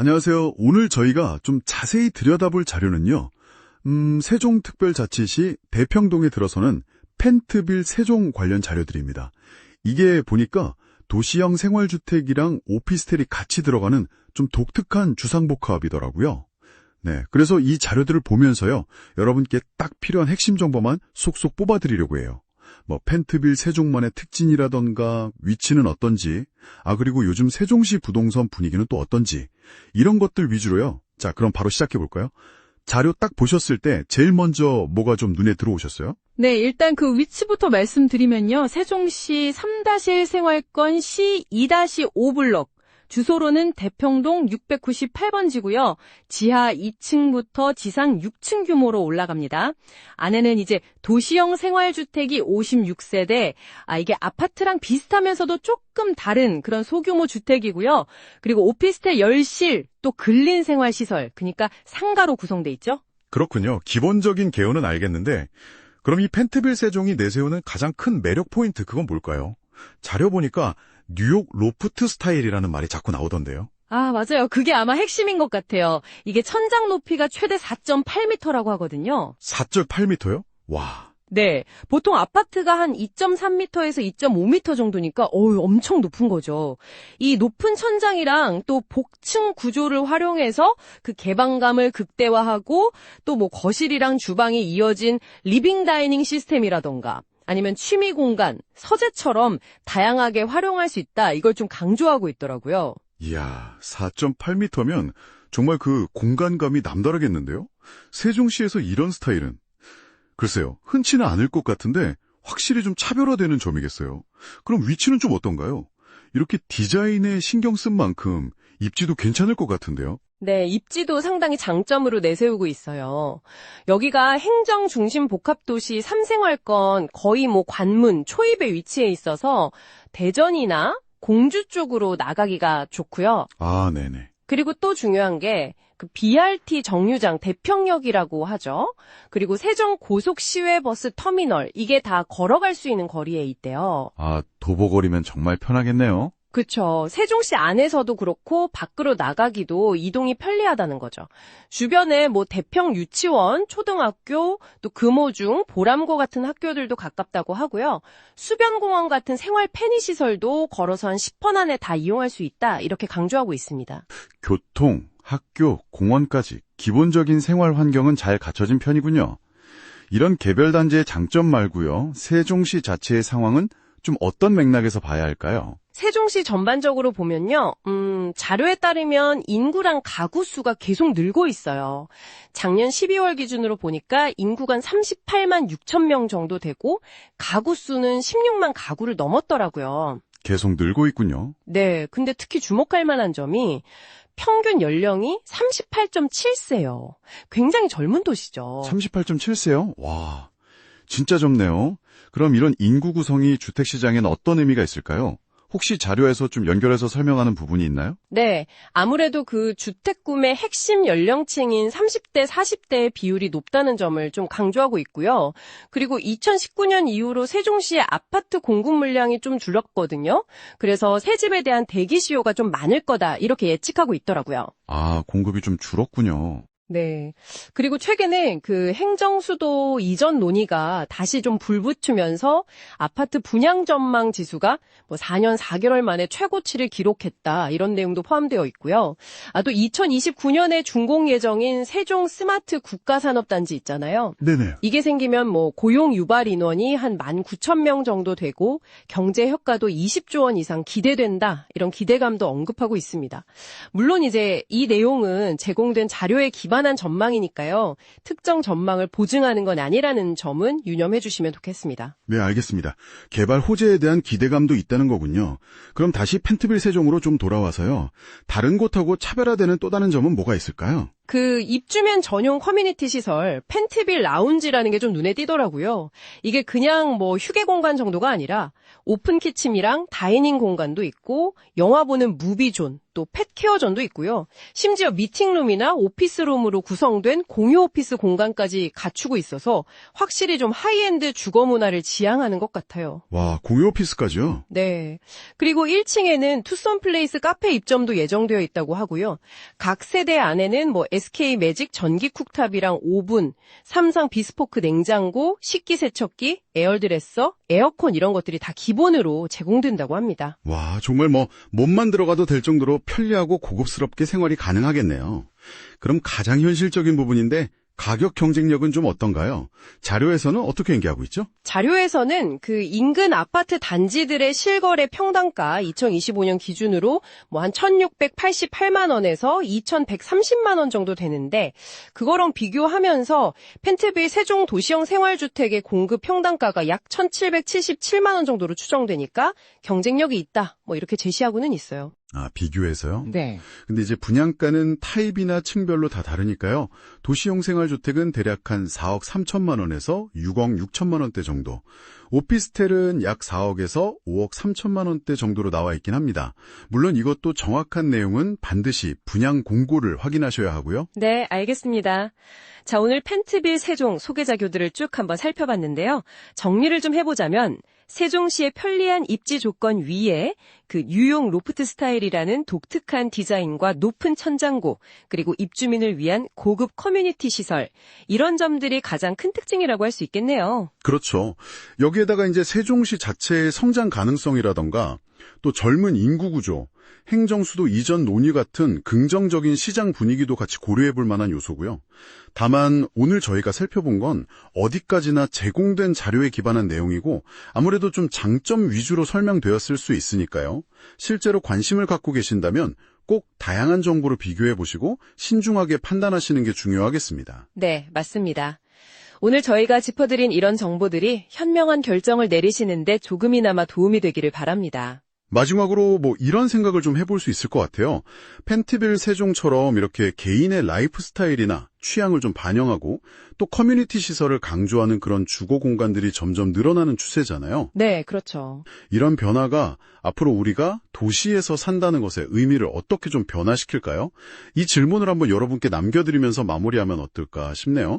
안녕하세요. 오늘 저희가 좀 자세히 들여다볼 자료는요. 세종특별자치시 대평동에 들어서는 펜트빌 세종 관련 자료들입니다. 이게 보니까 도시형 생활주택이랑 오피스텔이 같이 들어가는 좀 독특한 주상복합이더라고요. 네, 그래서 이 자료들을 보면서요. 여러분께 딱 필요한 핵심 정보만 속속 뽑아드리려고 해요. 펜트빌 세종만의 특징이라던가 위치는 어떤지, 그리고 요즘 세종시 부동산 분위기는 또 어떤지, 이런 것들 위주로요. 자, 그럼 바로 시작해볼까요? 자료 딱 보셨을 때 제일 먼저 뭐가 좀 눈에 들어오셨어요? 네, 일단 그 위치부터 말씀드리면요. 세종시 3-1 생활권 C2-5 블록. 주소로는 대평동 698번지고요. 지하 2층부터 지상 6층 규모로 올라갑니다. 안에는 이제 도시형 생활주택이 56세대, 이게 아파트랑 비슷하면서도 조금 다른 그런 소규모 주택이고요. 그리고 오피스텔 10실, 또 근린 생활시설, 그러니까 상가로 구성돼 있죠. 그렇군요. 기본적인 개요는 알겠는데 그럼 이 펜트빌 세종이 내세우는 가장 큰 매력 포인트 그건 뭘까요? 자료 보니까 뉴욕 로프트 스타일이라는 말이 자꾸 나오던데요. 맞아요. 그게 아마 핵심인 것 같아요. 이게 천장 높이가 최대 4.8m라고 하거든요. 4.8m요? 와. 네. 보통 아파트가 한 2.3m에서 2.5m 정도니까 엄청 높은 거죠. 이 높은 천장이랑 또 복층 구조를 활용해서 그 개방감을 극대화하고 또 거실이랑 주방이 이어진 리빙 다이닝 시스템이라던가 아니면 취미 공간, 서재처럼 다양하게 활용할 수 있다. 이걸 좀 강조하고 있더라고요. 이야, 4.8m면 정말 그 공간감이 남다르겠는데요? 세종시에서 이런 스타일은 글쎄요, 흔치는 않을 것 같은데 확실히 좀 차별화되는 점이겠어요. 그럼 위치는 좀 어떤가요? 이렇게 디자인에 신경 쓴 만큼 입지도 괜찮을 것 같은데요? 네, 입지도 상당히 장점으로 내세우고 있어요. 여기가 행정 중심 복합도시 3생활권 거의 관문, 초입에 위치해 있어서 대전이나 공주 쪽으로 나가기가 좋고요. 네네. 그리고 또 중요한 게 그 BRT 정류장 대평역이라고 하죠. 그리고 세종 고속시외버스 터미널, 이게 다 걸어갈 수 있는 거리에 있대요. 도보거리면 정말 편하겠네요. 그렇죠. 세종시 안에서도 그렇고 밖으로 나가기도 이동이 편리하다는 거죠. 주변에 대평 유치원, 초등학교, 또 금호중, 보람고 같은 학교들도 가깝다고 하고요. 수변공원 같은 생활 편의시설도 걸어서 한 10분 안에 다 이용할 수 있다. 이렇게 강조하고 있습니다. 교통, 학교, 공원까지 기본적인 생활 환경은 잘 갖춰진 편이군요. 이런 개별 단지의 장점 말고요. 세종시 자체의 상황은 좀 어떤 맥락에서 봐야 할까요? 세종시 전반적으로 보면요. 자료에 따르면 인구랑 가구 수가 계속 늘고 있어요. 작년 12월 기준으로 보니까 인구가 한 38만 6천 명 정도 되고 가구 수는 16만 가구를 넘었더라고요. 계속 늘고 있군요. 네, 근데 특히 주목할 만한 점이 평균 연령이 38.7세요. 굉장히 젊은 도시죠. 38.7세요? 와, 진짜 젊네요. 그럼 이런 인구 구성이 주택시장엔 어떤 의미가 있을까요? 혹시 자료에서 좀 연결해서 설명하는 부분이 있나요? 네, 아무래도 그 주택 구매 핵심 연령층인 30대, 40대의 비율이 높다는 점을 좀 강조하고 있고요. 그리고 2019년 이후로 세종시의 아파트 공급 물량이 좀 줄었거든요. 그래서 새 집에 대한 대기 수요가 좀 많을 거다 이렇게 예측하고 있더라고요. 공급이 좀 줄었군요. 네. 그리고 최근에 그 행정수도 이전 논의가 다시 좀 불붙으면서 아파트 분양 전망 지수가 4년 4개월 만에 최고치를 기록했다. 이런 내용도 포함되어 있고요. 또 2029년에 준공 예정인 세종 스마트 국가산업단지 있잖아요. 네네. 이게 생기면 고용 유발 인원이 한 19,000명 정도 되고 경제 효과도 20조 원 이상 기대된다. 이런 기대감도 언급하고 있습니다. 물론 이제 이 내용은 제공된 자료에 기반한 전망이니까요. 특정 전망을 보증하는 건 아니라는 점은 유념해 주시면 좋겠습니다. 네, 알겠습니다. 개발 호재에 대한 기대감도 있다는 거군요. 그럼 다시 펜트빌 세종으로 좀 돌아와서요. 다른 곳하고 차별화되는 또 다른 점은 뭐가 있을까요? 그 입주민 전용 커뮤니티 시설 펜트빌 라운지라는 게 좀 눈에 띄더라고요. 이게 그냥 뭐 휴게 공간 정도가 아니라 오픈 키친이랑 다이닝 공간도 있고 영화 보는 무비존, 또 펫케어존도 있고요. 심지어 미팅룸이나 오피스룸으로 구성된 공유 오피스 공간까지 갖추고 있어서 확실히 좀 하이엔드 주거 문화를 지향하는 것 같아요. 와, 공유 오피스까지요? 네. 그리고 1층에는 투썸 플레이스 카페 입점도 예정되어 있다고 하고요. 각 세대 안에는 뭐 SK 매직 전기 쿡탑이랑 오븐, 삼성 비스포크 냉장고, 식기세척기, 에어드레서, 에어컨 이런 것들이 다 기본으로 제공된다고 합니다. 와, 정말 몸만 들어가도 될 정도로 편리하고 고급스럽게 생활이 가능하겠네요. 그럼 가장 현실적인 부분인데 가격 경쟁력은 좀 어떤가요? 자료에서는 어떻게 얘기하고 있죠? 자료에서는 그 인근 아파트 단지들의 실거래 평당가 2025년 기준으로 뭐 한 1,688만 원에서 2,130만 원 정도 되는데 그거랑 비교하면서 펜트빌 세종 도시형 생활주택의 공급 평당가가 약 1,777만 원 정도로 추정되니까 경쟁력이 있다. 뭐 이렇게 제시하고는 있어요. 아, 비교해서요? 네. 근데 이제 분양가는 타입이나 층별로 다 다르니까요. 도시형 생활주택은 대략 한 4억 3천만 원에서 6억 6천만 원대 정도. 오피스텔은 약 4억에서 5억 3천만 원대 정도로 나와 있긴 합니다. 물론 이것도 정확한 내용은 반드시 분양 공고를 확인하셔야 하고요. 네, 알겠습니다. 자, 오늘 펜트빌 세종 소개 자료들을 쭉 한번 살펴봤는데요. 정리를 좀 해보자면 세종시의 편리한 입지 조건 위에 그 뉴욕 로프트 스타일이라는 독특한 디자인과 높은 천장고, 그리고 입주민을 위한 고급 커뮤니티 시설, 이런 점들이 가장 큰 특징이라고 할 수 있겠네요. 그렇죠. 여기에다가 이제 세종시 자체의 성장 가능성이라던가 또 젊은 인구 구조, 행정수도 이전 논의 같은 긍정적인 시장 분위기도 같이 고려해 볼 만한 요소고요. 다만 오늘 저희가 살펴본 건 어디까지나 제공된 자료에 기반한 내용이고 아무래도 좀 장점 위주로 설명되었을 수 있으니까요. 실제로 관심을 갖고 계신다면 꼭 다양한 정보를 비교해 보시고 신중하게 판단하시는 게 중요하겠습니다. 네, 맞습니다. 오늘 저희가 짚어드린 이런 정보들이 현명한 결정을 내리시는데 조금이나마 도움이 되기를 바랍니다. 마지막으로 이런 생각을 좀 해볼 수 있을 것 같아요. 펜트빌 세종처럼 이렇게 개인의 라이프 스타일이나 취향을 좀 반영하고 또 커뮤니티 시설을 강조하는 그런 주거 공간들이 점점 늘어나는 추세잖아요. 네, 그렇죠. 이런 변화가 앞으로 우리가 도시에서 산다는 것의 의미를 어떻게 좀 변화시킬까요? 이 질문을 한번 여러분께 남겨드리면서 마무리하면 어떨까 싶네요.